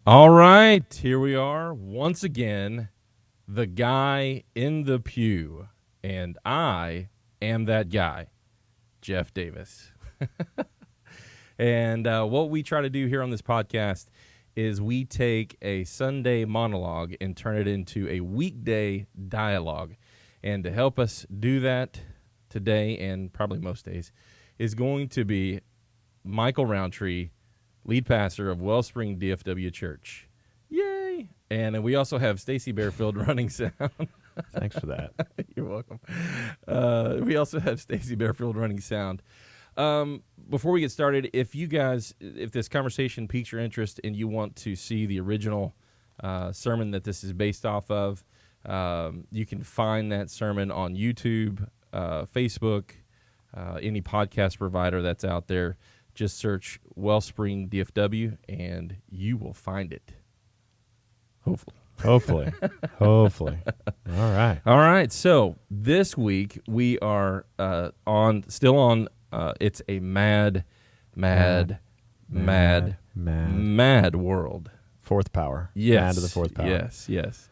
All right, here we are once again, the guy in the pew, and I am that guy, Jeff Davis. And what we try to do here on this podcast is we take a Sunday monologue and turn it into a weekday dialogue. And to help us do that today, and probably most days, is going to be Micheal Roundtree, lead pastor of Wellspring DFW Church. Yay! And then we also have Stacy Bearfield running sound. Thanks for that. You're welcome. We also have Stacy Bearfield running sound. Before we get started, if this conversation piques your interest and you want to see the original sermon that this is based off of, you can find that sermon on YouTube, Facebook, any podcast provider that's out there. Just search Wellspring DFW, and you will find it. Hopefully. Hopefully. All right. So this week we are still on. It's a mad world. Fourth power. Yes. Mad to the fourth power. Yes.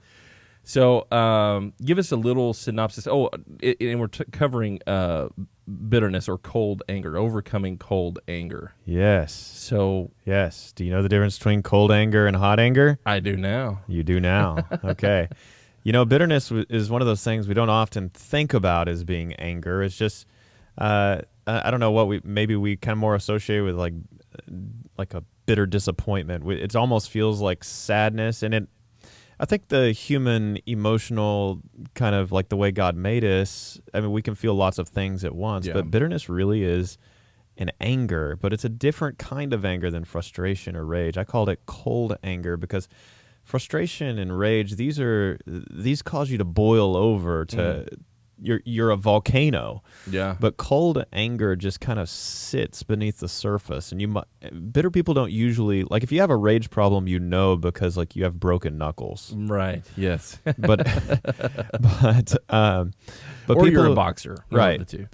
So give us a little synopsis. And we're covering bitterness or cold anger, overcoming cold anger. Yes. So yes. Do you know the difference between cold anger and hot anger? I do now. You do now. Okay. Bitterness is one of those things we don't often think about as being anger. It's just, I don't know what we kind of more associate with like a bitter disappointment. It almost feels like sadness, and I think the human emotional kind of like the way God made us, I mean, we can feel lots of things at once, but bitterness really is an anger, but it's a different kind of anger than frustration or rage. I called it cold anger because frustration and rage, these cause you to boil over to you're a volcano. Yeah. But cold anger just kind of sits beneath the surface, and bitter people don't usually, like, if you have a rage problem, because like you have broken knuckles. Right. Yes. But or people, you're a boxer. Right. The two.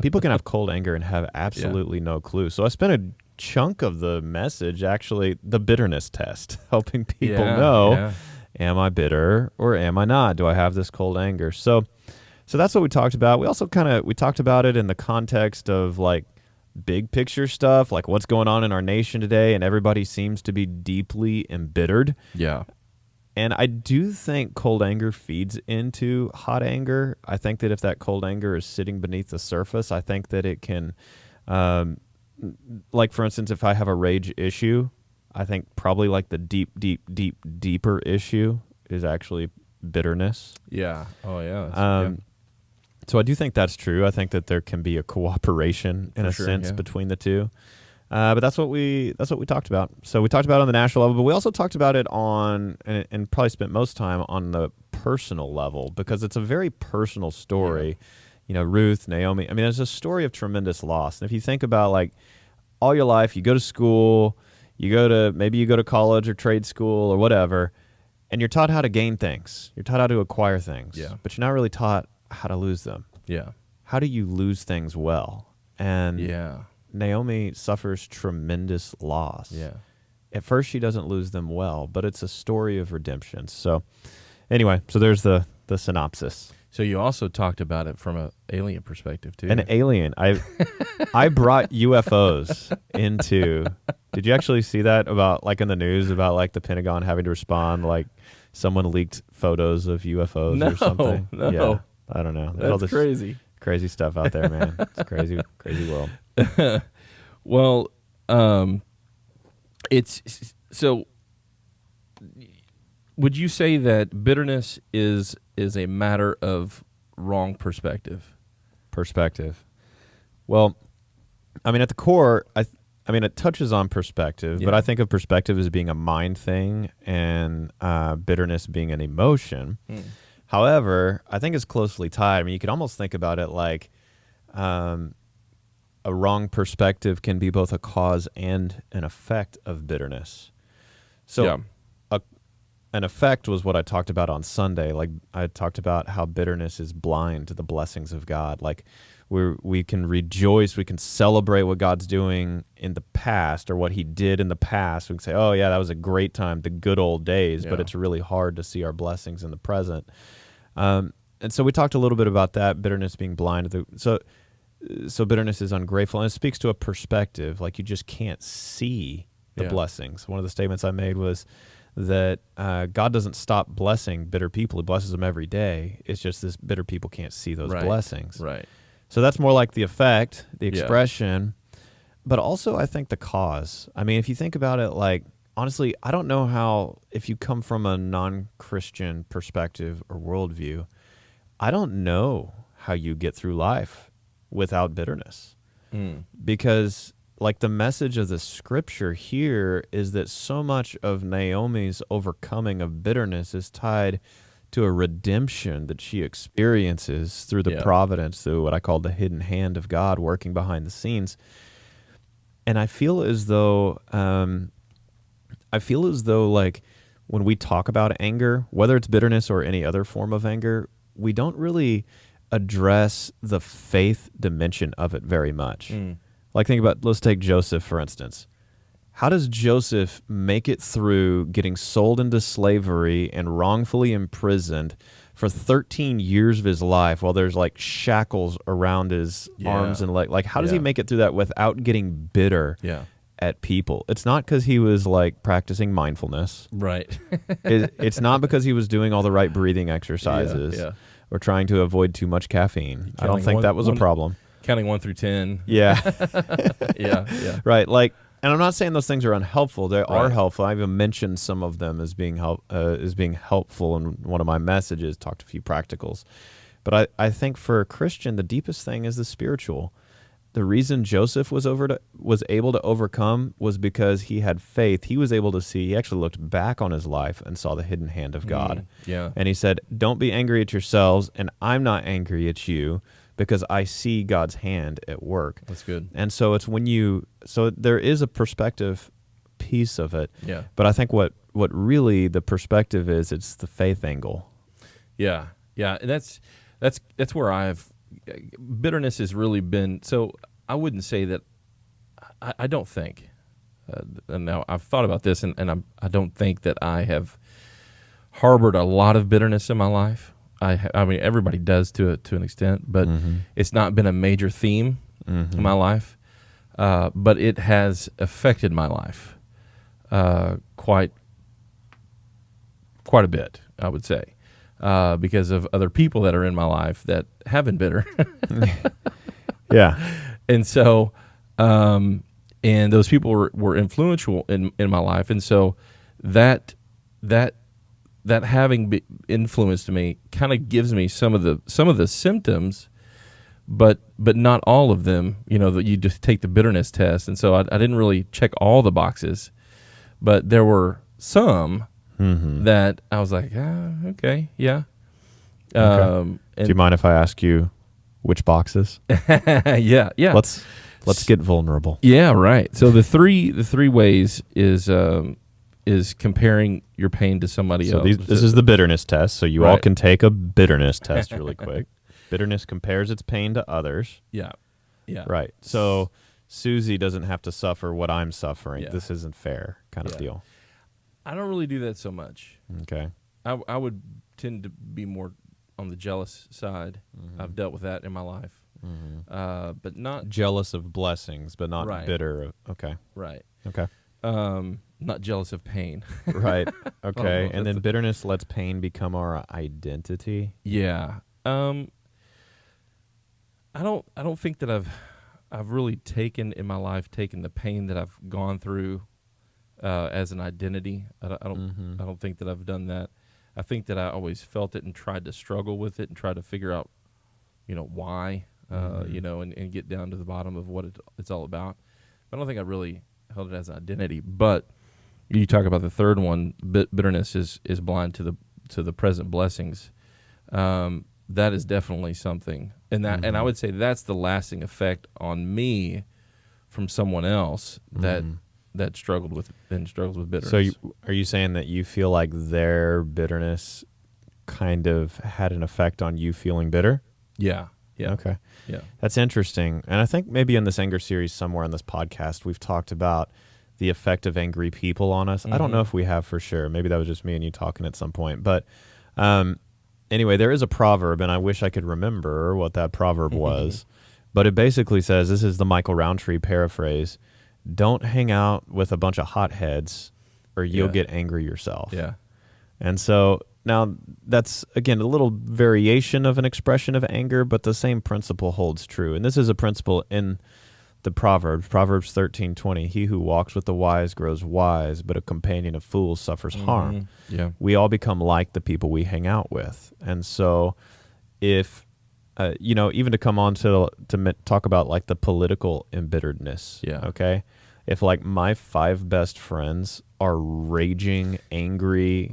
People can have cold anger and have absolutely no clue. So I spent a chunk of the message, actually, the bitterness test, helping people know, am I bitter or am I not? Do I have this cold anger? So that's what we talked about. We also we talked about it in the context of like big picture stuff, like what's going on in our nation today, and everybody seems to be deeply embittered. Yeah. And I do think cold anger feeds into hot anger. I think that if that cold anger is sitting beneath the surface, I think that it can, like for instance, if I have a rage issue, I think probably like the deeper issue is actually bitterness. Yeah. Oh yeah. So I do think that's true. I think that there can be a cooperation in a sense between the two. But that's what we talked about. So we talked about it on the national level, but we also talked about it and probably spent most time on the personal level, because it's a very personal story. Yeah. Ruth, Naomi. I mean, it's a story of tremendous loss. And if you think about like all your life, you go to school, maybe you go to college or trade school or whatever, and you're taught how to gain things. You're taught how to acquire things. Yeah. But you're not really taught how to lose them. Yeah. How do you lose things well? And Naomi suffers tremendous loss. Yeah. At first, she doesn't lose them well, but it's a story of redemption. So anyway, there's the synopsis. So you also talked about it from an alien perspective too. An alien. I brought UFOs into. Did you actually see that about like in the news about like the Pentagon having to respond, like someone leaked photos of UFOs or something? No. Yeah. I don't know. That's crazy. Crazy stuff out there, man. It's a crazy world. Well, it's so. Would you say that bitterness is a matter of wrong perspective? Perspective. Well, I mean, at the core, it touches on perspective, but I think of perspective as being a mind thing and bitterness being an emotion. However, I think it's closely tied. I mean, you could almost think about it like a wrong perspective can be both a cause and an effect of bitterness. So an effect was what I talked about on Sunday. Like I talked about how bitterness is blind to the blessings of God. Like we can rejoice, we can celebrate what God's doing in the past or what he did in the past. We can say, oh yeah, that was a great time, the good old days, but it's really hard to see our blessings in the present. And so we talked a little bit about that, bitterness being blind. So bitterness is ungrateful, and it speaks to a perspective, like you just can't see the blessings. One of the statements I made was that God doesn't stop blessing bitter people. He blesses them every day. It's just this bitter people can't see those blessings. Right. So that's more like the effect, the expression, but also I think the cause. I mean, if you think about it, like, honestly, I don't know how, if you come from a non-Christian perspective or worldview, I don't know how you get through life without bitterness. Because like the message of the scripture here is that so much of Naomi's overcoming of bitterness is tied to a redemption that she experiences through the providence, through what I call the hidden hand of God working behind the scenes. And I feel as though like when we talk about anger, whether it's bitterness or any other form of anger, we don't really address the faith dimension of it very much. Like think about, let's take Joseph, for instance. How does Joseph make it through getting sold into slavery and wrongfully imprisoned for 13 years of his life while there's like shackles around his arms and legs? Like, how does he make it through that without getting bitter at people? It's not because he was like practicing mindfulness. Right. It's not because he was doing all the right breathing exercises or trying to avoid too much caffeine. I don't think that was a problem. Counting 1 through 10. Yeah. Yeah. Right. Like, and I'm not saying those things are unhelpful. They are helpful. I even mentioned some of them as being helpful in one of my messages, talked a few practicals. But I think for a Christian, the deepest thing is the spiritual. The reason Joseph was able to overcome was because he had faith. He was able to see, he actually looked back on his life and saw the hidden hand of God. And he said, don't be angry at yourselves, and I'm not angry at you, because I see God's hand at work. That's good. And so it's so there is a perspective piece of it. Yeah. But I think what really the perspective is, it's the faith angle. Yeah. Yeah. And that's where bitterness has really been. So I wouldn't say that, I don't think, and now I've thought about this, and I don't think that I have harbored a lot of bitterness in my life. I mean, everybody does to an extent, but it's not been a major theme in my life. But it has affected my life quite a bit, I would say, because of other people that are in my life that have been bitter. Yeah, and so, and those people were influential in my life, and so that having influenced me kind of gives me some of the symptoms, but not all of them. You know, that you just take the bitterness test, and so I didn't really check all the boxes, but there were some that I was like, okay, yeah. Okay. Do you mind if I ask you which boxes? Yeah. Let's get vulnerable. Yeah, right. So the three ways is comparing your pain to somebody else. This is the bitterness test, so you all can take a bitterness test really quick. Bitterness compares its pain to others. Yeah. Right. So Susie doesn't have to suffer what I'm suffering. This isn't fair kind of deal. I don't really do that so much. Okay. I would tend to be more on the jealous side. I've dealt with that in my life. But not jealous of blessings, but not bitter. Okay. Right. Okay. Not jealous of pain. Right. Okay. And then bitterness lets pain become our identity. Yeah. I don't think that I've really taken the pain that I've gone through as an identity. I don't think that I've done that. I think that I always felt it and tried to struggle with it and try to figure out, why, and get down to the bottom of what it's all about. But I don't think I really held it as an identity. But you talk about the third one, bitterness is blind to the present blessings. That is definitely something, and and I would say that's the lasting effect on me from someone else that struggles with bitterness. So are you saying that you feel like their bitterness kind of had an effect on you feeling bitter? Yeah. Yeah. Okay. Yeah. That's interesting. And I think maybe in this anger series somewhere in this podcast, we've talked about the effect of angry people on us. I don't know if we have for sure. Maybe that was just me and you talking at some point. But anyway, there is a proverb, and I wish I could remember what that proverb was. But it basically says, this is the Michael Rowntree paraphrase, don't hang out with a bunch of hotheads or you'll get angry yourself. Yeah. And so now that's, again, a little variation of an expression of anger, but the same principle holds true. And this is a principle in the Proverbs 13:20. He who walks with the wise grows wise, but a companion of fools suffers harm. Yeah. We all become like the people we hang out with. And so if, even to come on to talk about like the political embitteredness. Yeah. Okay. If like my 5 best friends are raging, angry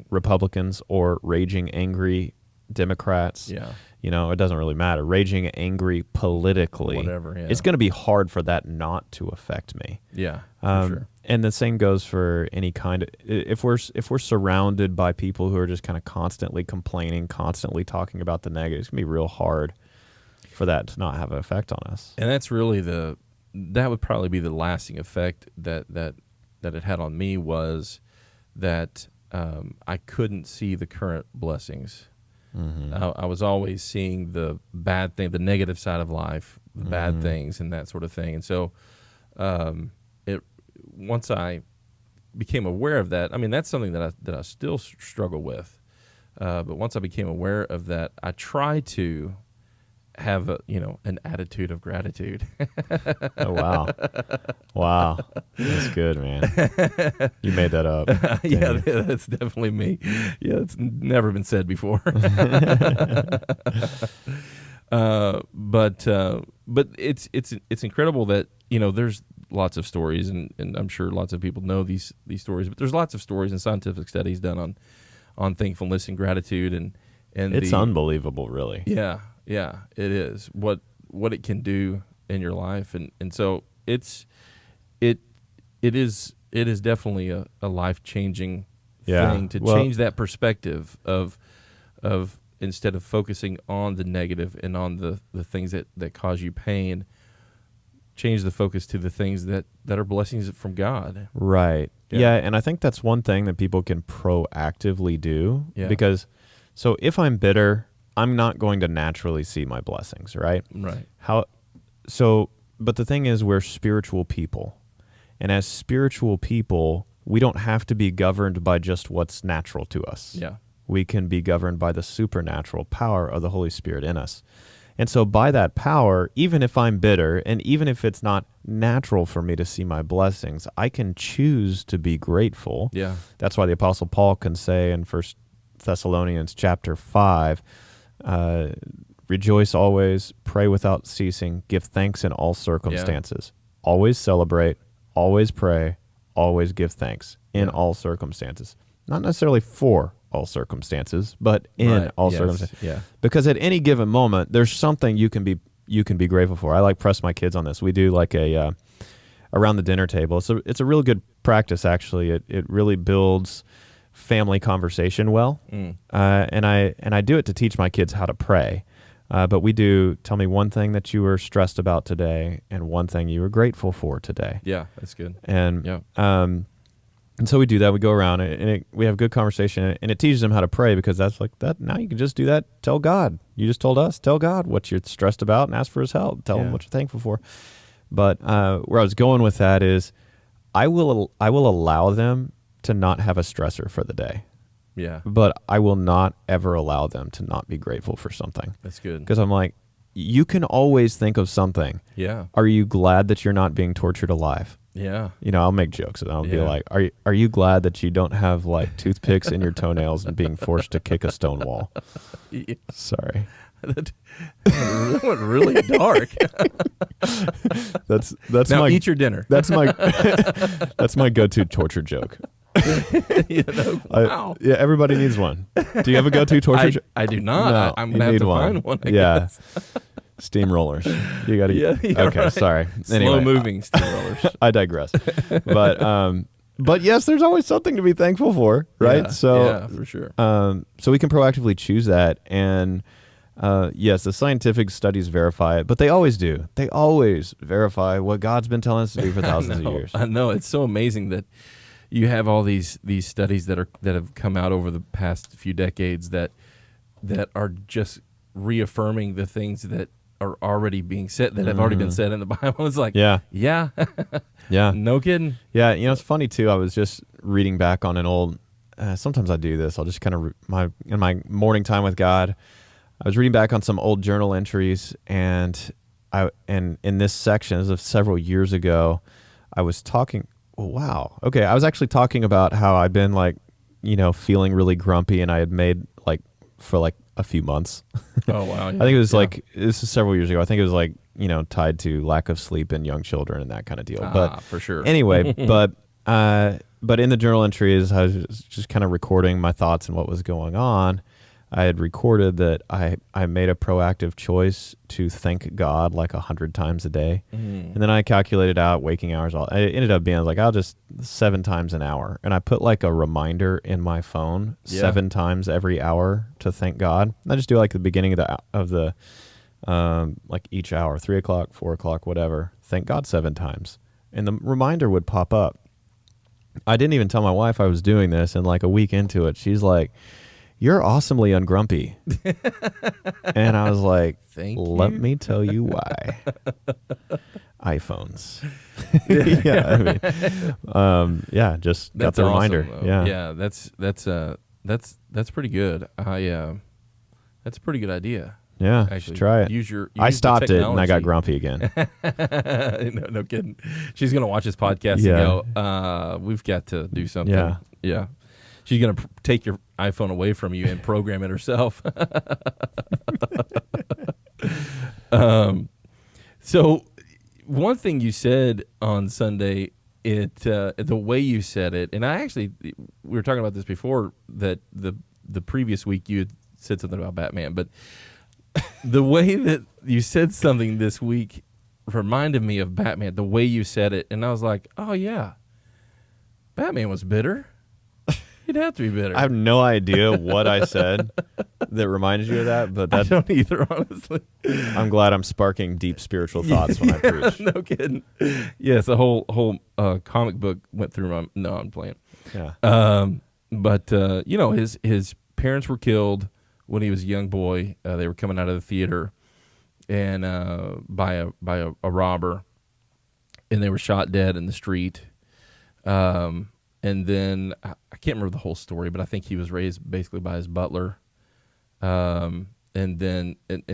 Republicans or raging, angry Democrats, it doesn't really matter. Raging, angry politically, whatever. Yeah. It's going to be hard for that not to affect me. Yeah. For sure. And the same goes for any kind of, if we're surrounded by people who are just kind of constantly complaining, constantly talking about the negative, it's going to be real hard for that to not have an effect on us. And that's really that would probably be the lasting effect that it had on me, was that I couldn't see the current blessings. I was always seeing the bad thing, the negative side of life, the bad things, and that sort of thing. And so, once I became aware of that, I mean, that's something that I still struggle with. But once I became aware of that, I try to have an attitude of gratitude. Oh, wow, that's good, man. You made that up. Yeah, that's definitely me. Yeah, it's never been said before. But it's incredible that there's lots of stories, and I'm sure lots of people know these stories, but there's lots of stories and scientific studies done on thankfulness and gratitude, and it's unbelievable, really. Yeah, it is what it can do in your life, and so it is definitely a life-changing thing to change that perspective of instead of focusing on the negative and on the things that cause you pain, change the focus to the things that are blessings from God. Right. Yeah, and I think that's one thing that people can proactively do, because so if I'm bitter, I'm not going to naturally see my blessings, right? Right. But the thing is, we're spiritual people. And as spiritual people, we don't have to be governed by just what's natural to us. Yeah. We can be governed by the supernatural power of the Holy Spirit in us. And so by that power, even if I'm bitter, and even if it's not natural for me to see my blessings, I can choose to be grateful. Yeah. That's why the Apostle Paul can say in 1 Thessalonians chapter 5, rejoice always, pray without ceasing, give thanks in all circumstances. Always celebrate, always pray, always give thanks in all circumstances. Not necessarily for all circumstances, but in all circumstances. Yeah. Because at any given moment, there's something you can be grateful for. I press my kids on this. We do like a around the dinner table. So it's a really good practice, actually. It really builds family conversation well. And I do it to teach my kids how to pray. But we do, tell me one thing that you were stressed about today and one thing you were grateful for today. Yeah, that's good. And so we do that. We go around and we have good conversation, and it teaches them how to pray, because that's like that. Now you can just do that. Tell God. You just told us. Tell God what you're stressed about and ask for His help. Tell Him what you're thankful for. But where I was going with that is, I will allow them to not have a stressor for the day. Yeah. But I will not ever allow them to not be grateful for something. That's good. Because I'm like, you can always think of something. Yeah. Are you glad that you're not being tortured alive? Yeah. I'll make jokes and I'll be like, are you glad that you don't have like toothpicks in your toenails and being forced to kick a stone wall? Yeah. Sorry. That went really dark. That's now my eat your dinner. That's my go-to torture joke. Wow. Everybody needs one. Do you have a go-to torture joke? I do not. No, I'm gonna have to find one. I guess. Steamrollers. You got to. Okay, right. Sorry. Anyway, slow-moving steamrollers. I digress. But yes, there's always something to be thankful for, right? Yeah, for sure. So we can proactively choose that, and Yes, the scientific studies verify it, but they always do. They always verify what God's been telling us to do for thousands of years. I know. It's so amazing that you have all these studies that have come out over the past few decades that are just reaffirming the things that are already being said, that have already been said in the Bible. It's like, yeah, yeah, no kidding. Yeah, it's funny too. I was just reading back on an old. Sometimes I do this. I'll just kind of in my morning time with God. I was reading back on some old journal entries, and in this section, as of several years ago, I was talking. Oh, wow. Okay, I was actually talking about how I'd been feeling really grumpy, and I had made for a few months. Oh wow! I think it was this is several years ago. I think it was tied to lack of sleep in young children and that kind of deal. But for sure. Anyway, but in the journal entries, I was just kind of recording my thoughts and what was going on. I had recorded that I made a proactive choice to thank God 100 times a day. And then I calculated out waking hours. It ended up being, I'll just 7 times an hour. And I put a reminder in my phone 7 times every hour to thank God. I just do the beginning of the each hour, 3 o'clock, 4 o'clock, whatever. Thank God 7 times. And the reminder would pop up. I didn't even tell my wife I was doing this. And a week into it, she's like, "You're awesomely ungrumpy." And I was like, let me tell you why. iPhones. Just got the reminder. Awesome, yeah, that's pretty good. That's a pretty good idea. Yeah, actually. Should try it. I stopped it and I got grumpy again. No kidding. She's gonna watch this podcast and go, "We've got to do something." Yeah. She's going to take your iPhone away from you and program it herself. So one thing you said on Sunday, the way you said it, and we were talking about this before, that the previous week you had said something about Batman, but the way that you said something this week reminded me of Batman, the way you said it. And I was like, oh, yeah, Batman was bitter. He'd have to be bitter. I have no idea what I said that reminded you of that, but I don't either, honestly. I'm glad I'm sparking deep spiritual thoughts when I preach. No kidding. Yes, a whole comic book went through my. No, I'm playing. Yeah. But his parents were killed when he was a young boy. They were coming out of the theater, and by a robber, and they were shot dead in the street. And then I can't remember the whole story, but I think he was raised basically by his butler. And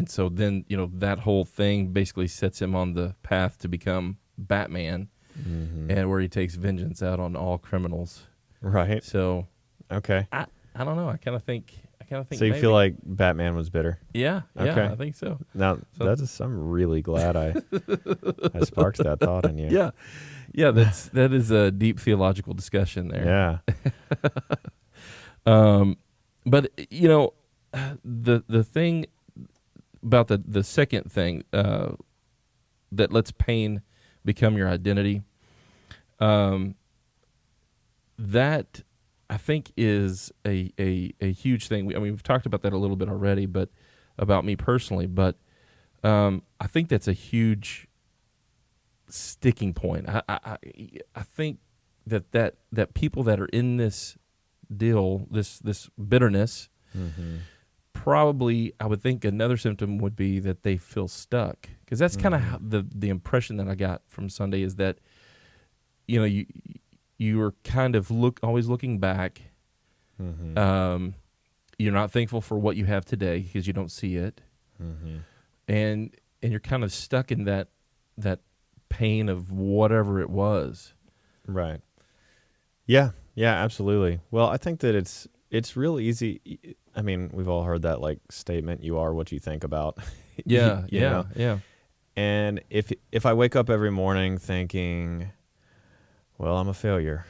so then that whole thing basically sets him on the path to become Batman, and where he takes vengeance out on all criminals. Right. So okay. I don't know. I kind of think. So you feel like Batman was bitter? Yeah. Okay. Yeah, I think so. Now I'm really glad I sparked that thought in you. Yeah. Yeah, that is a deep theological discussion there. Yeah. But the thing about the second thing that lets pain become your identity, that I think is a huge thing. We've talked about that a little bit already, but about me personally. But I think that's a huge sticking point. I think that people that are in this deal, this bitterness, probably, I would think another symptom would be that they feel stuck, because that's kind of the impression that I got from Sunday, is that you are kind of always looking back. You're not thankful for what you have today because you don't see it, and you're kind of stuck in that pain of whatever it was. Right. Yeah, absolutely. Well, I think that it's real easy. I mean, we've all heard that statement, "You are what you think about." Yeah, you know? yeah. And if I wake up every morning thinking, well, I'm a failure.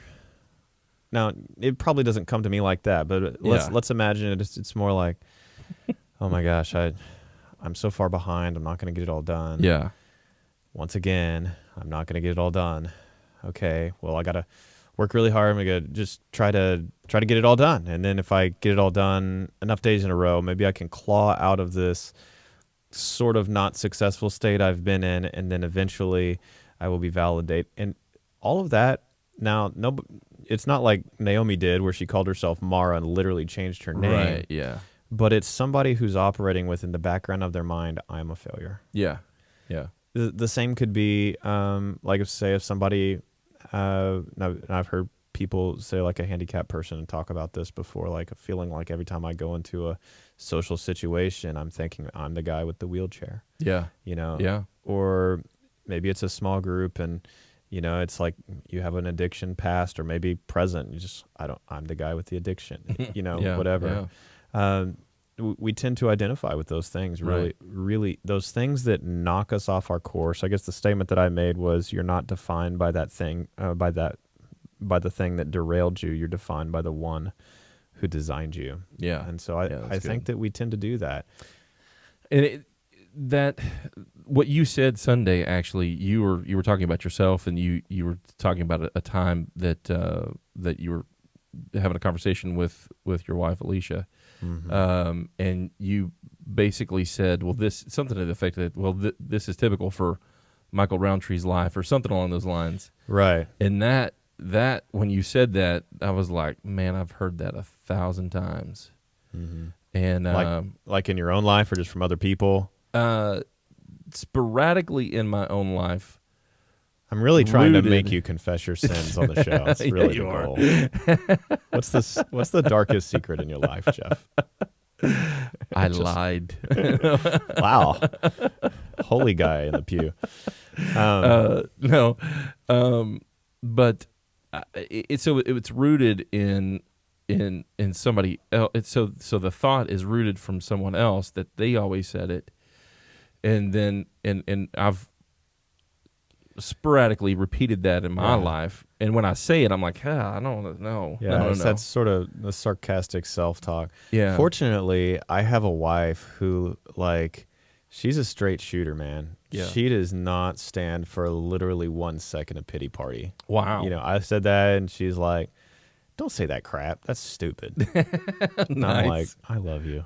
Now, it probably doesn't come to me like that, but let's imagine it's more like, oh my gosh, I'm so far behind, I'm not going to get it all done. Yeah. Once again, I'm not going to get it all done. Okay, well, I got to work really hard. I'm gonna just try to get it all done. And then if I get it all done enough days in a row, maybe I can claw out of this sort of not successful state I've been in, and then eventually I will be validated. And all of that now, no, it's not like Naomi did, where she called herself Mara and literally changed her name. Right. Yeah. But it's somebody who's operating within the background of their mind, I'm a failure. Yeah. Yeah. The same could be, like if somebody, now I've heard people say like a handicapped person and talk about this before, like a feeling like every time I go into a social situation, I'm thinking I'm the guy with the wheelchair. Yeah. Yeah. Or maybe it's a small group and, it's like you have an addiction past or maybe present. I'm the guy with the addiction, Yeah, whatever. yeah. We tend to identify with those things, really those things that knock us off our course. I guess the statement that I made was, you're not defined by that thing, by the thing that derailed you. You're defined by the one who designed you. Yeah. And so I think that we tend to do that. And what you said Sunday, actually, you were talking about yourself, and you were talking about a time that you were having a conversation with your wife Alicia, and you basically said, well, something to the effect that, well, this is typical for Michael Roundtree's life, or something along those lines, right? And that when you said that, I was like, man, I've heard that 1,000 times, and like in your own life or just from other people. Sporadically in my own life. I'm really trying to make you confess your sins on the show. That's really the goal. What's the darkest secret in your life, Jeff? I lied. Wow. Holy guy in the pew. No. But it's rooted in somebody else. So the thought is rooted from someone else, that they always said it. And then and I've sporadically repeated that in my life, and when I say it, I'm like, I don't know. Yeah, no. That's sort of the sarcastic self-talk. Yeah. Fortunately, I have a wife who, like, she's a straight shooter, man. Yeah. She does not stand for literally 1 second of pity party. Wow. I said that, and she's like, "Don't say that crap. That's stupid." And I'm like, "I love you."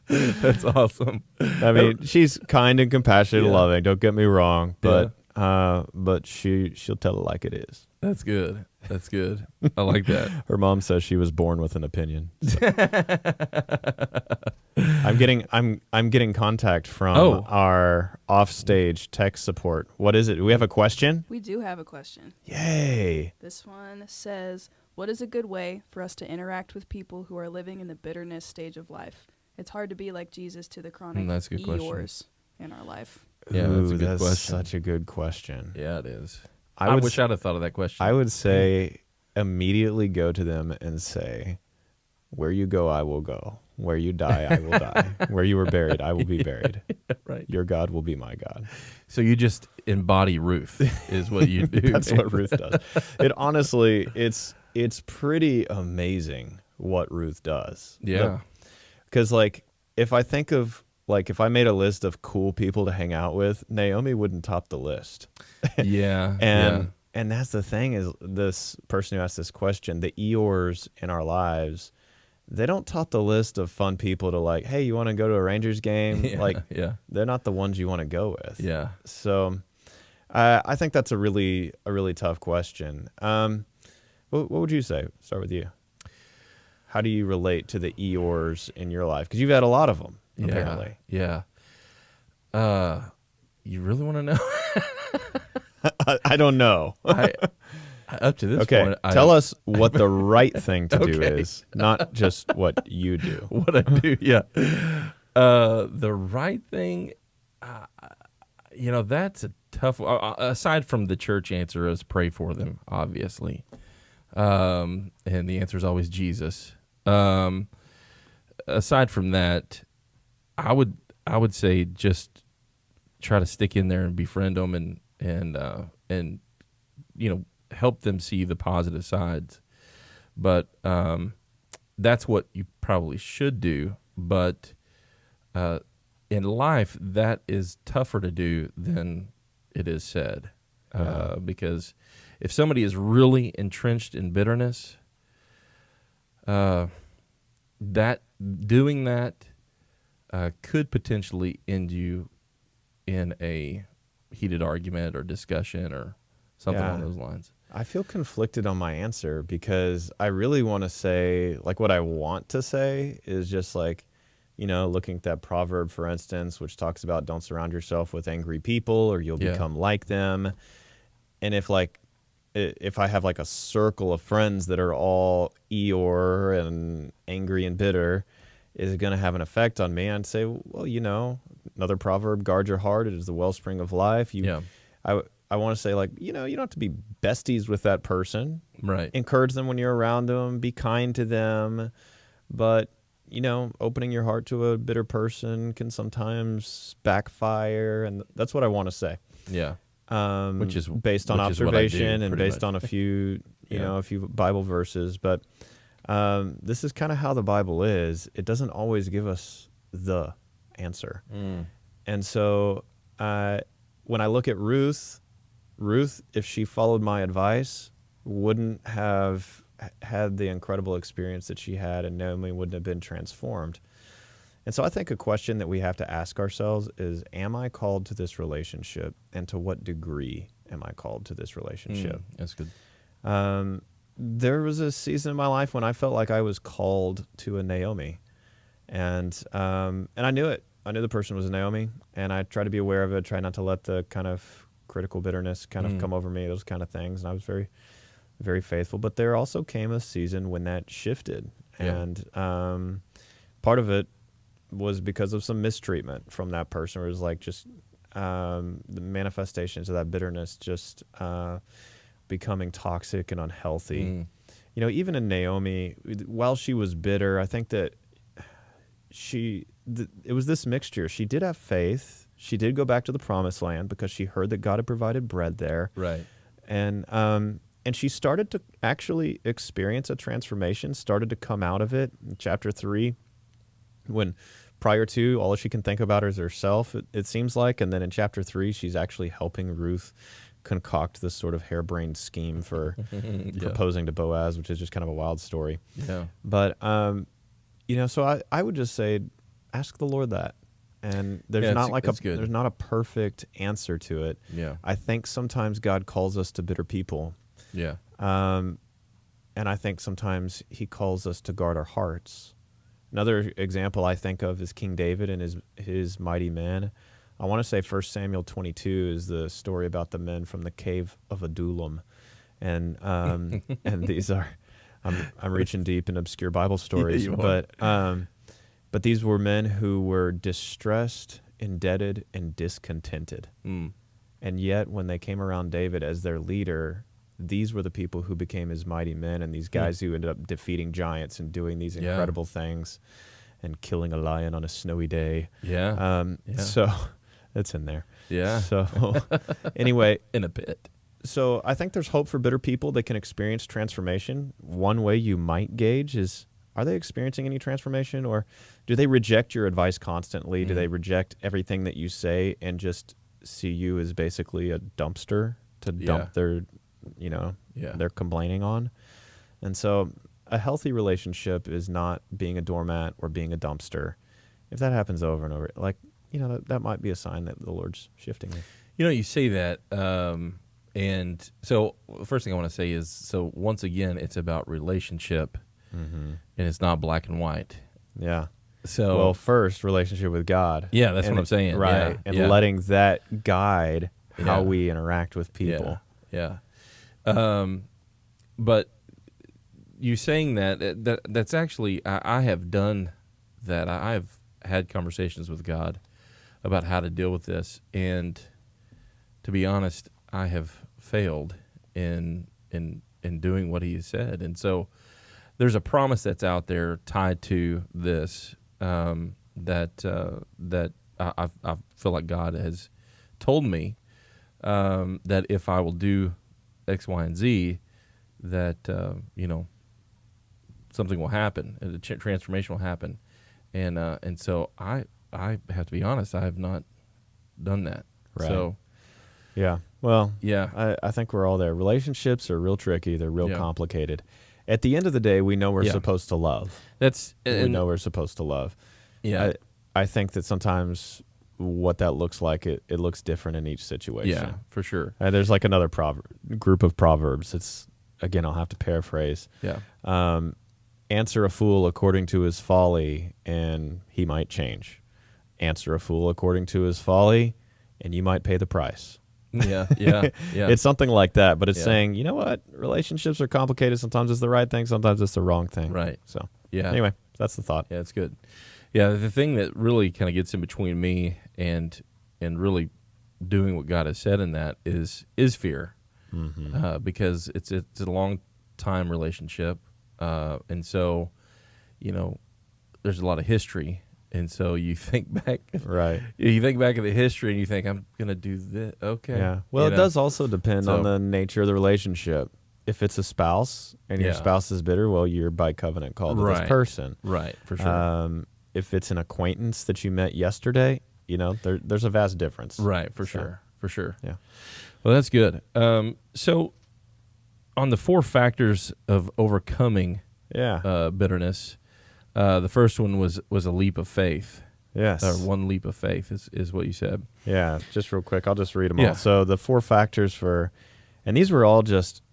That's awesome. I mean, she's kind and compassionate and loving. Don't get me wrong, but she'll tell it like it is. That's good. That's good. I like that. Her mom says she was born with an opinion. So. I'm getting contact from our offstage tech support. What is it? Do we have a question? We do have a question. Yay! This one says, "What is a good way for us to interact with people who are living in the bitterness stage of life? It's hard to be like Jesus to the chronic that's a good question. Eeyores in our life." Yeah, that's a good question. Such a good question. Yeah, it is. I wish I'd have thought of that question. I would say immediately go to them and say, "Where you go, I will go. Where you die, I will die. Where you were buried, I will be buried. Right. Your God will be my God." So you just embody Ruth, is what you do. That's what Ruth does. It honestly, it's pretty amazing what Ruth does. Yeah. Because, like, if I think of, like, if I made a list of cool people to hang out with, Naomi wouldn't top the list. Yeah. And that's the thing, is this person who asked this question, the Eeyores in our lives, they don't top the list of fun people to, like, hey, you want to go to a Rangers game? They're not the ones you want to go with. Yeah. So I think that's a really tough question. What would you say? Start with you. How do you relate to the Eeyores in your life? Because you've had a lot of them, apparently. Yeah. You really want to know? I don't know. Up to this point, tell us what the right thing to do is, not just what you do. What I do, yeah. The right thing, that's a tough one. Aside from the church answer is pray for them, obviously. And the answer is always Jesus. Aside from that, I would say just try to stick in there and befriend them and help them see the positive sides. But that's what you probably should do. But in life, that is tougher to do than it is said. because if somebody is really entrenched in bitterness, that doing that could potentially end you in a heated argument or discussion or something along those lines. I feel conflicted on my answer because I really want to say, like, what I want to say is just like, looking at that proverb, for instance, which talks about don't surround yourself with angry people or you'll become like them. And if I have like a circle of friends that are all Eeyore and angry and bitter, is it going to have an effect on me? I'd say, well, another proverb, guard your heart. It is the wellspring of life. I want to say, like, you don't have to be besties with that person. Right. Encourage them when you're around them. Be kind to them. But, opening your heart to a bitter person can sometimes backfire. And that's what I want to say. Yeah. Which is based on observation and based on a few, a few Bible verses. But this is kind of how the Bible is. It doesn't always give us the answer. And so when I look at Ruth, if she followed my advice, wouldn't have had the incredible experience that she had, and Naomi wouldn't have been transformed. And so I think a question that we have to ask ourselves is, am I called to this relationship, and to what degree am I called to this relationship? That's good. There was a season in my life when I felt like I was called to a Naomi, and I knew it. I knew the person was a Naomi, and I tried to be aware of it, try not to let the kind of critical bitterness kind of come over me, those kind of things. And I was very, very faithful. But there also came a season when that shifted. And part of it was because of some mistreatment from that person. It was like just the manifestations of that bitterness just becoming toxic and unhealthy. Even in Naomi, while she was bitter, I think that it was this mixture. She did have faith. She did go back to the promised land because she heard that God had provided bread there. Right. And she started to actually experience a transformation, started to come out of it in chapter 3, when prior to, all she can think about is herself, it seems like. And then in chapter 3, she's actually helping Ruth concoct this sort of harebrained scheme for proposing to Boaz, which is just kind of a wild story. Yeah. But, so I would just say, ask the Lord that. And there's not a perfect answer to it. Yeah. I think sometimes God calls us to bitter people. Yeah. And I think sometimes he calls us to guard our hearts. Another example I think of is King David and his mighty men. I want to say 1 Samuel 22 is the story about the men from the cave of Adullam. And and these are, I'm reaching deep in obscure Bible stories, but these were men who were distressed, indebted, and discontented. And yet, when they came around David as their leader, these were the people who became his mighty men, and these guys who ended up defeating giants and doing these incredible things and killing a lion on a snowy day. So it's in there. Yeah. So anyway. In a bit. So I think there's hope for bitter people that can experience transformation. One way you might gauge is, are they experiencing any transformation, or do they reject your advice constantly? Do they reject everything that you say and just see you as basically a dumpster to dump their, their complaining on? And so a healthy relationship is not being a doormat or being a dumpster. If that happens over and over, that might be a sign that the Lord's shifting you. You say that, and so the first thing I want to say is, so once again, it's about relationship. And it's not black and white. Yeah. So, well, first, relationship with God. Yeah, that's what I'm saying. Right. Yeah, and letting that guide how we interact with people. Yeah. But you saying that's actually, I have done that. I've had conversations with God about how to deal with this. And to be honest, I have failed in doing what he has said. And so there's a promise that's out there tied to this that I feel like God has told me that if I will do X, Y, and Z, that something will happen, a transformation will happen, and so I have to be honest, I have not done that. Right. So Yeah. Well, Yeah. I think we're all there. Relationships are real tricky. They're real Yeah. complicated. At the end of the day, we know we're Yeah. supposed to love. That's We know we're supposed to love. Yeah. I think that sometimes what that looks like, it looks different in each situation. Yeah, for sure. There's like another group of proverbs. It's, again, I'll have to paraphrase. Yeah. Answer a fool according to his folly, and he might change. Answer a fool according to his folly, and you might pay the price. Yeah. Yeah. Yeah. It's something like that, but it's Yeah. saying, you know what? Relationships are complicated. Sometimes it's the right thing. Sometimes it's the wrong thing. Right. So Yeah. anyway, that's the thought. Yeah, it's good. Yeah, the thing that really kind of gets in between me and really doing what God has said in that is fear, because it's a long time relationship, and so there's a lot of history, and so you think back, Right. You think back of the history, and you think I'm gonna do this. Okay. Yeah. Well, it does also depend on So- the nature of the relationship. If it's a spouse and your Yeah. spouse is bitter, well, you're by covenant called to this Right. person. Right, for sure. If it's an acquaintance that you met yesterday, there's a vast difference. Right, for So, sure, for sure. Yeah. Well, that's good. So, on the 4 factors of overcoming Yeah. bitterness, the first one was a leap of faith. Yes. Or one leap of faith is what you said. Yeah, just real quick, I'll just read them Yeah. all. So the 4 factors and these were all just,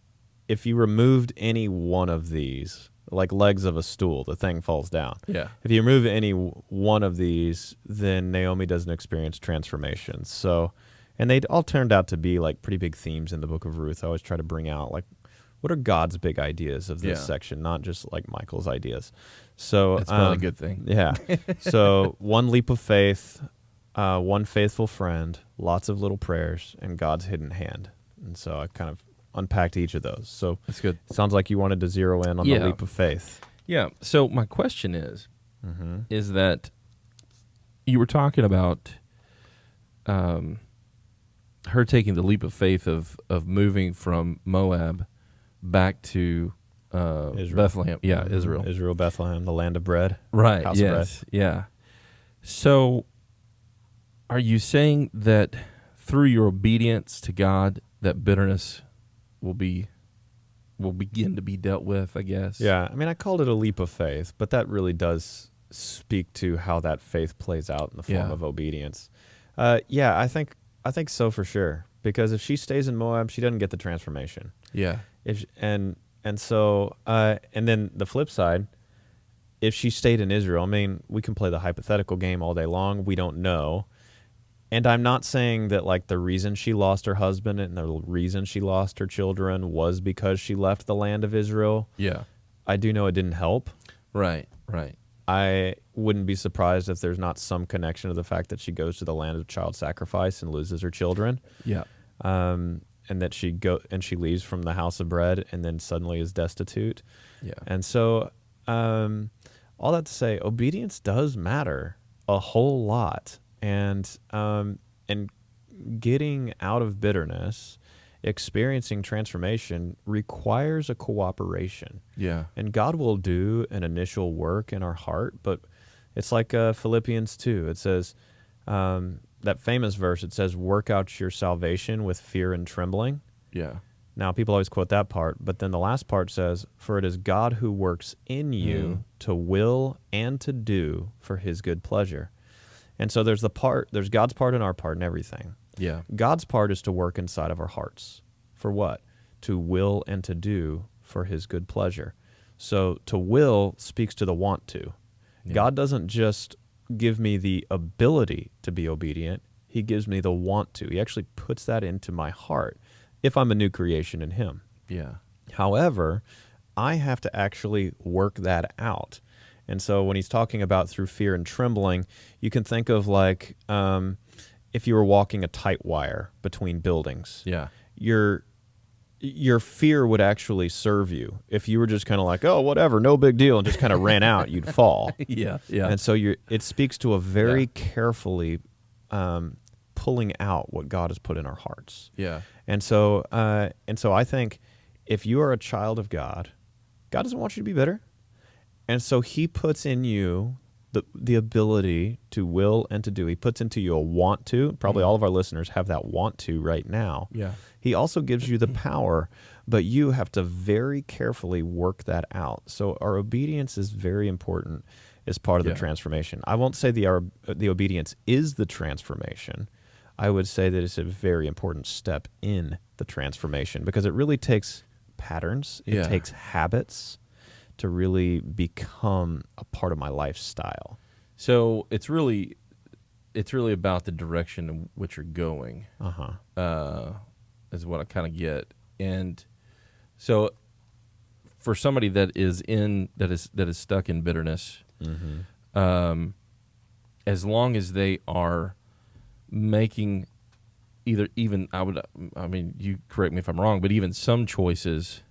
if you removed any one of these, like legs of a stool, the thing falls down. Yeah. If you remove any one of these, then Naomi doesn't experience transformation. So, and they all turned out to be like pretty big themes in the book of Ruth. I always try to bring out like, what are God's big ideas of this Yeah. section, not just like Michael's ideas. So That's probably a good thing. Yeah. So 1 leap of faith, 1 faithful friend, lots of little prayers, and God's hidden hand. And so I kind of unpacked each of those. So That's good. it sounds like you wanted to zero in on Yeah. the leap of faith. Yeah. So my question is Mm-hmm. that you were talking about her taking the leap of faith of moving from Moab back to Israel. Bethlehem. Yeah, Mhm. Israel. Israel, Bethlehem, the land of bread. Right. House of bread. Yes. Yeah. So, are you saying that through your obedience to God, that bitterness will begin to be dealt with? I guess. Yeah. I mean, I called it a leap of faith, but that really does speak to how that faith plays out in the form Yeah. of obedience. Yeah, I think so for sure. Because if she stays in Moab, she doesn't get the transformation. Yeah. And so then the flip side, if she stayed in Israel, I mean, we can play the hypothetical game all day long. We don't know. And I'm not saying that like the reason she lost her husband and the reason she lost her children was because she left the land of Israel. Yeah. I do know it didn't help. Right. Right. I wouldn't be surprised if there's not some connection to the fact that she goes to the land of child sacrifice and loses her children. Yeah. And that she leaves from the house of bread and then suddenly is destitute. Yeah. And so, all that to say, obedience does matter a whole lot, and getting out of bitterness, experiencing transformation requires a cooperation. Yeah. And God will do an initial work in our heart, but it's like Philippians 2. It says, that famous verse, it says, work out your salvation with fear and trembling. Yeah. Now, people always quote that part, but then the last part says, for it is God who works in you to will and to do for his good pleasure. And so there's God's part and our part in everything. Yeah. God's part is to work inside of our hearts. For what? To will and to do for his good pleasure. So to will speaks to the want to. Yeah. God doesn't just give me the ability to be obedient. He gives me the want to. He actually puts that into my heart if I'm a new creation in him. Yeah. However, I have to actually work that out. And so when he's talking about through fear and trembling, you can think of like if you were walking a tight wire between buildings. Yeah. Your fear would actually serve you. If you were just kind of like, oh, whatever, no big deal, and just kind of ran out, you'd fall. Yeah. Yeah. And so it speaks to a very carefully pulling out what God has put in our hearts. Yeah. And so I think if you are a child of God, God doesn't want you to be bitter. And so he puts in you the ability to will and to do. He puts into you a want to. Probably all of our listeners have that want to right now. Yeah. He also gives you the power, but you have to very carefully work that out. So our obedience is very important as part of the transformation. I won't say the obedience is the transformation. I would say that it's a very important step in the transformation because it really takes patterns, it takes habits to really become a part of my lifestyle. So it's really about the direction in which you're going. Is what I kind of get. And so for somebody that is stuck in bitterness, as long as they are making you correct me if I'm wrong, but even some choices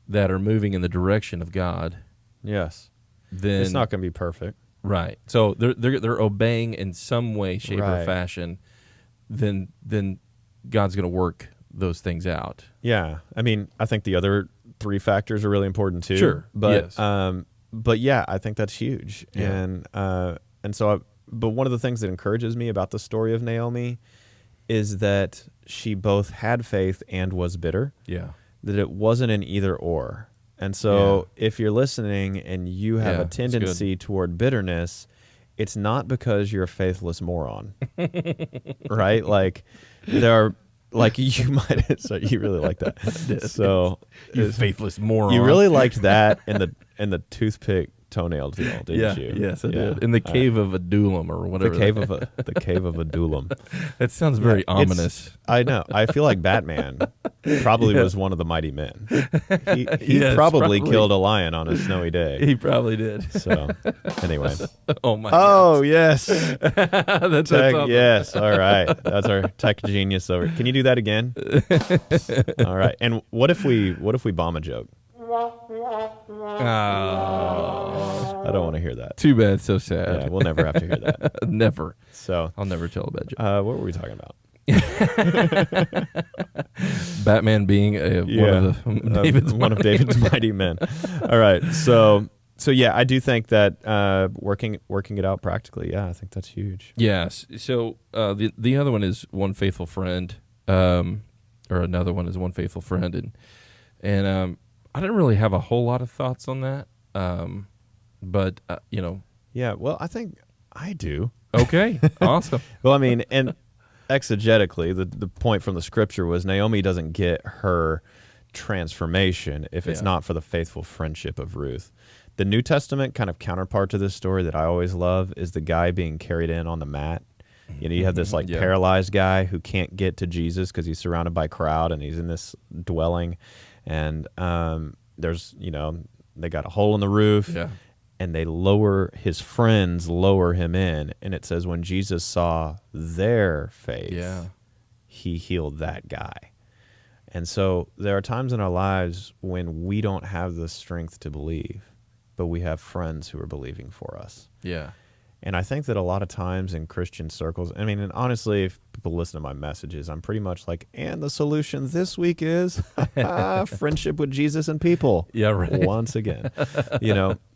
that are moving in the direction of God, yes, then it's not going to be perfect, right? So they're obeying in some way, shape, or fashion. Then God's going to work those things out. Yeah, I mean, I think the other three factors are really important too. Sure, but yes. But yeah, I think that's huge, and so. But one of the things that encourages me about the story of Naomi is that she both had faith and was bitter. Yeah. That it wasn't an either or. And so if you're listening and you have a tendency toward bitterness, it's not because you're a faithless moron. Right? Like there are you might so you really like that. So you faithless moron. You really liked that in the toothpick toenail deal, didn't you? Yes, I did. In the cave of Adullam or whatever. The cave of Adullam. That sounds very ominous. I know. I feel like Batman probably was one of the mighty men. He Yes, probably killed a lion on a snowy day. He probably did. So anyway. Oh my Oh God. Yes. That's Tech, awesome. yes. All right. That's our tech genius over. Can you do that again? All right. And what if we bomb a joke? I don't want to hear that. Too bad. So sad. Yeah, we'll never have to hear that. Never. So I'll never tell a bad joke. what were we talking about? Batman being one of David's mighty men. All right. So yeah, I do think that working it out practically. Yeah, I think that's huge. Yes. So the other one is one faithful friend, or another one is one faithful friend, and I didn't really have a whole lot of thoughts on that, but Yeah. Well, I think I do. Okay. Awesome. Well, I mean, and exegetically, the point from the scripture was Naomi doesn't get her transformation if it's not for the faithful friendship of Ruth. The New Testament kind of counterpart to this story that I always love is the guy being carried in on the mat. You have this paralyzed guy who can't get to Jesus because he's surrounded by crowd and he's in this dwelling, and there's they got a hole in the roof. Yeah. And his friends lower him in. And it says when Jesus saw their faith, he healed that guy. And so there are times in our lives when we don't have the strength to believe, but we have friends who are believing for us. Yeah. And I think that a lot of times in Christian circles, I mean, and honestly, if people listen to my messages, I'm pretty much like, and the solution this week is friendship with Jesus and people. Yeah, right. Once again,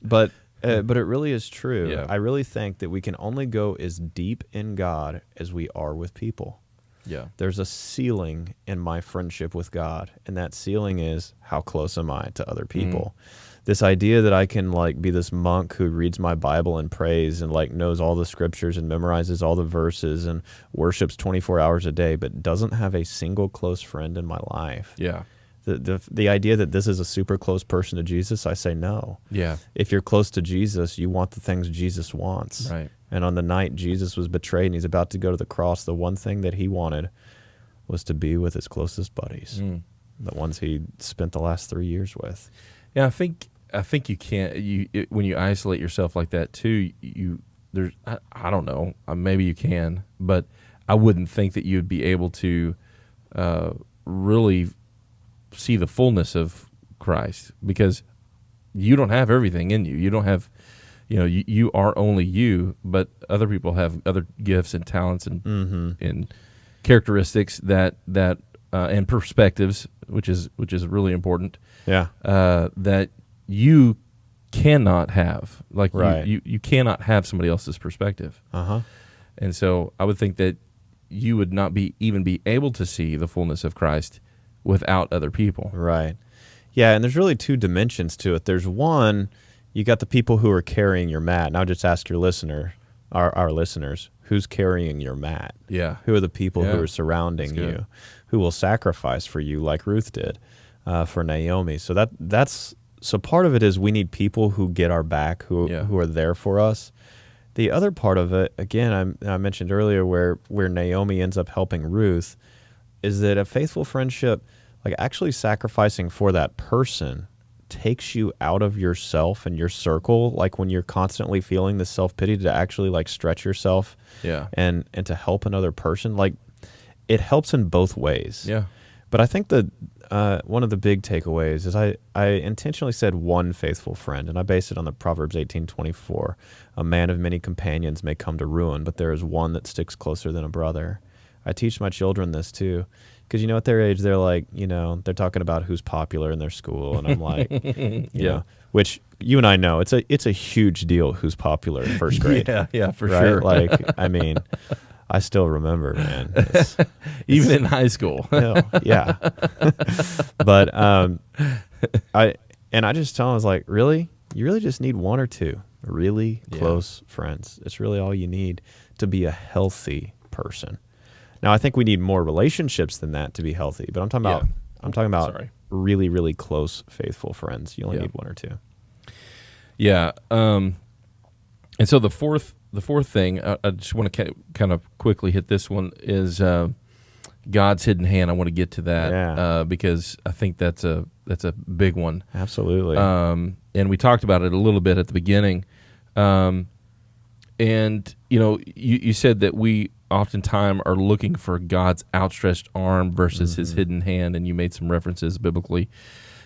but it really is true. Yeah. I really think that we can only go as deep in God as we are with people. Yeah. There's a ceiling in my friendship with God, and that ceiling is how close am I to other people. This idea that I can be this monk who reads my Bible and prays and knows all the scriptures and memorizes all the verses and worships 24 hours a day, but doesn't have a single close friend in my life. Yeah. The idea that this is a super close person to Jesus, I say no. Yeah. If you're close to Jesus, you want the things Jesus wants. Right. And on the night Jesus was betrayed and he's about to go to the cross, the one thing that he wanted was to be with his closest buddies, the ones he spent the last 3 years with. Yeah, I think you can't. When you isolate yourself like that too, I don't know. Maybe you can, but I wouldn't think that you'd be able to really see the fullness of Christ because you don't have everything in you. You don't have, you are only you, but other people have other gifts and talents and characteristics that and perspectives, which is really important. Yeah. That you cannot have. Like Right. you cannot have somebody else's perspective. And so I would think that you would not even be able to see the fullness of Christ without other people. Right. Yeah, and there's really two dimensions to it. There's one, you got the people who are carrying your mat. Now just ask your listener, our listeners, who's carrying your mat? Yeah. Who are the people Yeah. who are surrounding That's good. you, who will sacrifice for you like Ruth did for Naomi? So that's part of it is we need people who get our back, who are there for us. The other part of it, again, I mentioned earlier where Naomi ends up helping Ruth, is that a faithful friendship, like actually sacrificing for that person, takes you out of yourself and your circle. Like when you're constantly feeling the self-pity, to actually like stretch yourself and to help another person, like it helps in both ways. Yeah. But I think that one of the big takeaways is I intentionally said one faithful friend, and I based it on the Proverbs 18:24. A man of many companions may come to ruin, but there is one that sticks closer than a brother. I teach my children this too, because at their age they're like, they're talking about who's popular in their school, and I'm like, you know, which you and I know it's a huge deal who's popular in first grade. Yeah, for right? sure. Like, I mean, I still remember, man. Even in high school. Yeah. But I just tell them, I was like, really? You really just need one or two really close friends. It's really all you need to be a healthy person. Now, I think we need more relationships than that to be healthy, but I'm talking about really, really close, faithful friends. You only need one or two. Yeah. And so the fourth thing, I just want to kind of quickly hit this one, is God's hidden hand. I want to get to that because I think that's a big one. Absolutely. And we talked about it a little bit at the beginning. And you said that we oftentimes are looking for God's outstretched arm versus his hidden hand, and you made some references biblically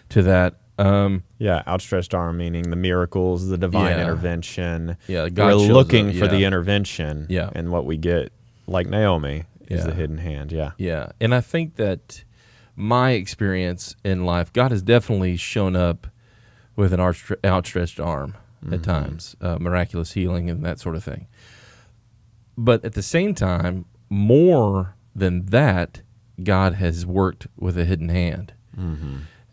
to that. Outstretched arm, meaning the miracles, the divine intervention. Yeah, God we're looking for the intervention. Yeah. And what we get, like Naomi, is the hidden hand. Yeah. Yeah. And I think that my experience in life, God has definitely shown up with an outstretched arm at times, miraculous healing and that sort of thing. But at the same time, more than that, God has worked with a hidden hand.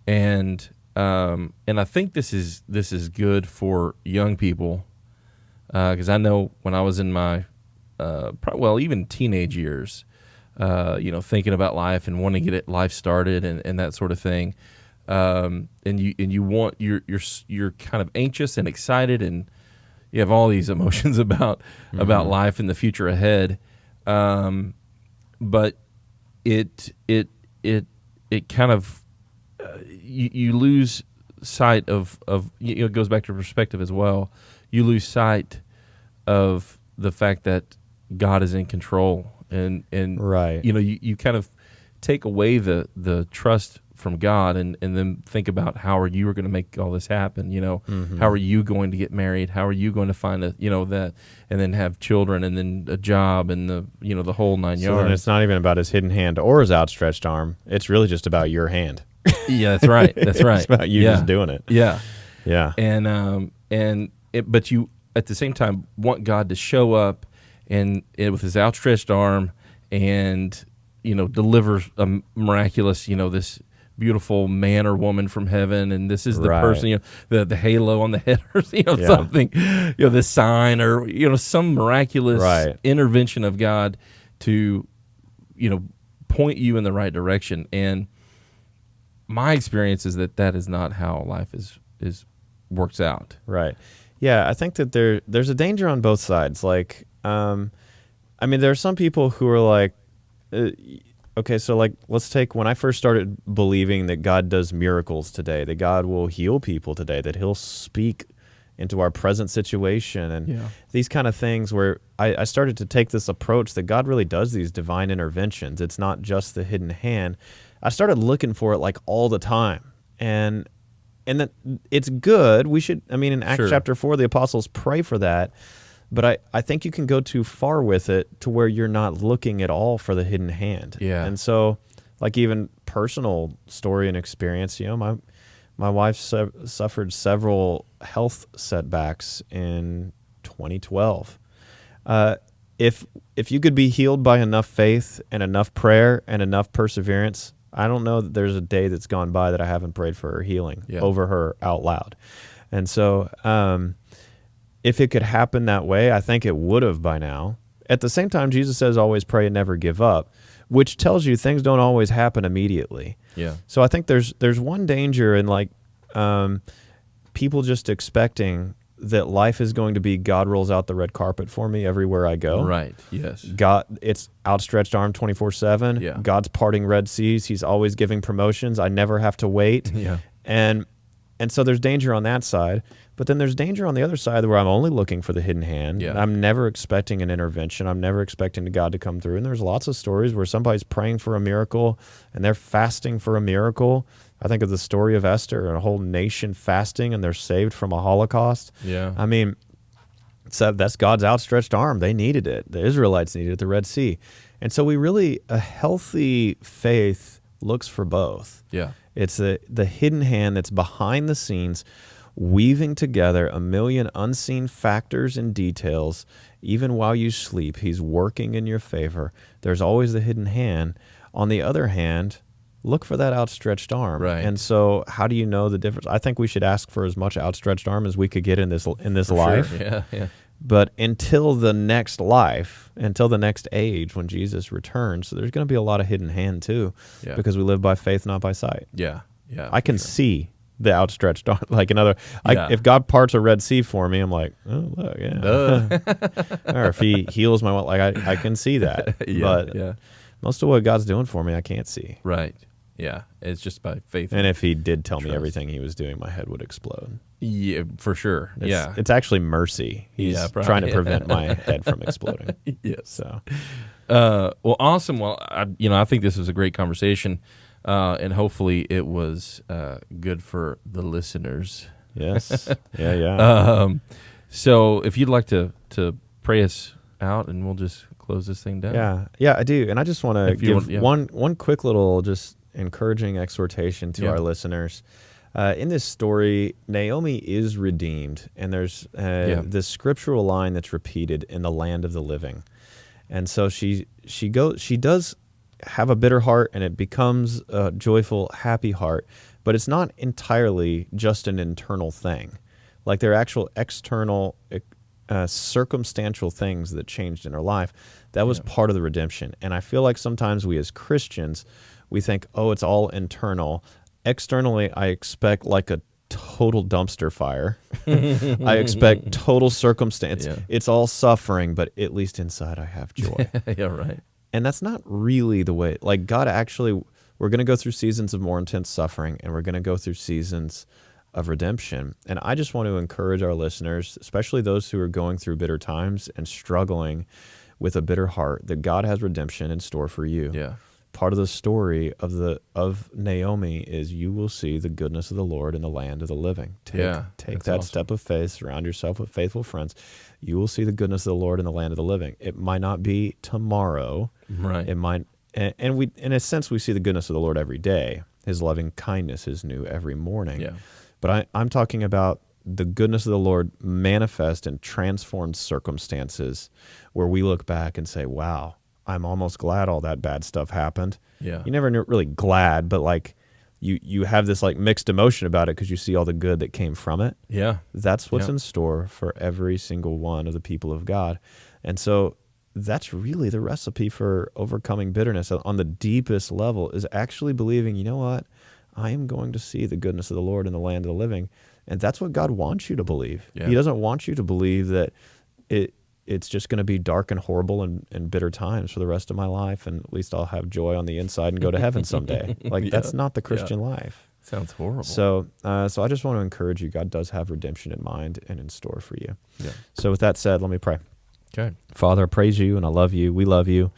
And I think this is good for young people, because I know when I was in my even teenage years, thinking about life and wanting to get life started and that sort of thing, and you're kind of anxious and excited, and you have all these emotions about life and the future ahead, but it kind of you lose sight of it goes back to perspective as well. You lose sight of the fact that God is in control, and right. You kind of take away the trust from God, and then think about how you are going to make all this happen. How are you going to get married? How are you going to find that, and then have children, and then a job, and the whole nine yards. So then it's not even about his hidden hand or his outstretched arm. It's really just about your hand. Yeah, that's right. That's right. It's about you just doing it. Yeah. Yeah. But you at the same time want God to show up and with his outstretched arm and deliver a miraculous this beautiful man or woman from heaven, and this is the person, the halo on the head, or something, this sign, or some miraculous intervention of God to point you in the right direction. And my experience is that is not how life is works out. Right. Yeah, I think that there's a danger on both sides. Like, there are some people who are like, okay, so like, let's take when I first started believing that God does miracles today, that God will heal people today, that he'll speak into our present situation, and these kind of things, where I started to take this approach that God really does these divine interventions. It's not just the hidden hand. I started looking for it like all the time, and that it's good. We should, in Acts chapter 4, the apostles pray for that, but I think you can go too far with it to where you're not looking at all for the hidden hand. Yeah. And so, like, even personal story and experience, My wife suffered several health setbacks in 2012. If you could be healed by enough faith and enough prayer and enough perseverance, I don't know that there's a day that's gone by that I haven't prayed for her healing over her out loud. And so if it could happen that way, I think it would have by now. At the same time, Jesus says always pray and never give up, which tells you things don't always happen immediately. Yeah. So I think there's one danger in like people just expecting that life is going to be God rolls out the red carpet for me everywhere I go. Right. Yes. God, it's outstretched arm 24/7. Yeah. God's parting red seas. He's always giving promotions. I never have to wait. Yeah. And so there's danger on that side. But then there's danger on the other side where I'm only looking for the hidden hand. Yeah. I'm never expecting an intervention. I'm never expecting God to come through. And there's lots of stories where somebody's praying for a miracle and they're fasting for a miracle. I think of the story of Esther and a whole nation fasting and they're saved from a Holocaust. Yeah. I mean, that's God's outstretched arm. They needed it. The Israelites needed it at the Red Sea. And so a healthy faith looks for both. Yeah. It's the hidden hand that's behind the scenes, weaving together a million unseen factors and details. Even while you sleep, he's working in your favor. There's always the hidden hand. On the other hand, look for that outstretched arm. Right. And so how do you know the difference? I think we should ask for as much outstretched arm as we could get in this life. Sure. Yeah, yeah. But until the next life, until the next age when Jesus returns, so there's going to be a lot of hidden hand too, because we live by faith, not by sight. Yeah, yeah. I can see the outstretched arm. Like if God parts a Red Sea for me, I'm like, oh, look, yeah. Or if he heals my, I can see that. But most of what God's doing for me, I can't see. Right. Yeah. It's just by faith. And if he did tell me trust. Everything he was doing, my head would explode. Yeah, for sure. It's actually mercy. He's trying to prevent my head from exploding. Yes. So, well, awesome. Well, I think this was a great conversation, and hopefully it was good for the listeners. Yes. Yeah. So, if you'd like to pray us out, and we'll just close this thing down. Yeah, I do. And I just want to give want, one quick little just encouraging exhortation to our listeners. In this story, Naomi is redeemed, and there's this scriptural line that's repeated in the land of the living. And so she does have a bitter heart, and it becomes a joyful, happy heart, but it's not entirely just an internal thing. Like there are actual external circumstantial things that changed in her life. That was part of the redemption. And I feel like sometimes we as Christians, we think, oh, it's all internal. Externally, I expect like a total dumpster fire. I expect total circumstance. Yeah. It's all suffering, but at least inside I have joy. Yeah, right. And that's not really the way. Like God actually, we're going to go through seasons of more intense suffering, and we're going to go through seasons of redemption. And I just want to encourage our listeners, especially those who are going through bitter times and struggling with a bitter heart, that God has redemption in store for you. Yeah. Part of the story of Naomi is you will see the goodness of the Lord in the land of the living. Take that step of faith, surround yourself with faithful friends. You will see the goodness of the Lord in the land of the living. It might not be tomorrow. Right. It might, and we, in a sense, we see the goodness of the Lord every day. His loving kindness is new every morning. Yeah. But I'm talking about the goodness of the Lord manifest in transformed circumstances where we look back and say, wow, I'm almost glad all that bad stuff happened. Yeah. You're never really glad, but like you have this like mixed emotion about it because you see all the good that came from it. Yeah. That's what's in store for every single one of the people of God. And so that's really the recipe for overcoming bitterness on the deepest level, is actually believing, you know what? I am going to see the goodness of the Lord in the land of the living. And that's what God wants you to believe. Yeah. He doesn't want you to believe that it's just going to be dark and horrible and bitter times for the rest of my life, and at least I'll have joy on the inside and go to heaven someday. Like that's not the Christian life. Sounds horrible. So I just want to encourage you. God does have redemption in mind and in store for you. Yeah. So with that said, let me pray. Okay. Father, I praise you and I love you. We love you.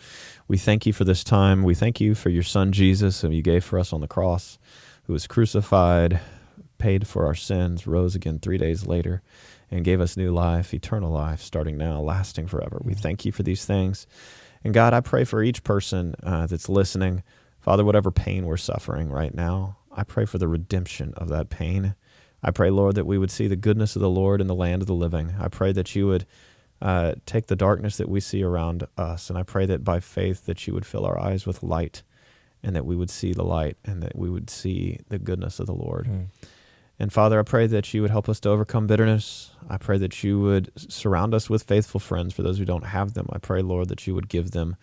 We thank you for this time. We thank you for your son, Jesus, whom you gave for us on the cross, who was crucified, paid for our sins, rose again 3 days later, and gave us new life, eternal life, starting now, lasting forever. We thank you for these things. And God, I pray for each person that's listening. Father, whatever pain we're suffering right now, I pray for the redemption of that pain. I pray, Lord, that we would see the goodness of the Lord in the land of the living. I pray that you would take the darkness that we see around us, and I pray that by faith that you would fill our eyes with light, and that we would see the light, and that we would see the goodness of the Lord. And Father, I pray that you would help us to overcome bitterness. I pray that you would surround us with faithful friends for those who don't have them. I pray, Lord, that you would give them.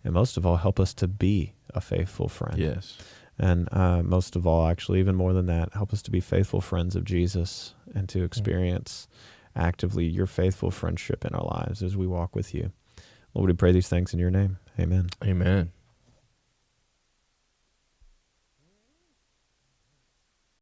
And most of all, help us to be a faithful friend. Yes. And most of all, actually, even more than that, help us to be faithful friends of Jesus and to experience actively your faithful friendship in our lives as we walk with you. Lord, we pray these things in your name. Amen. Amen.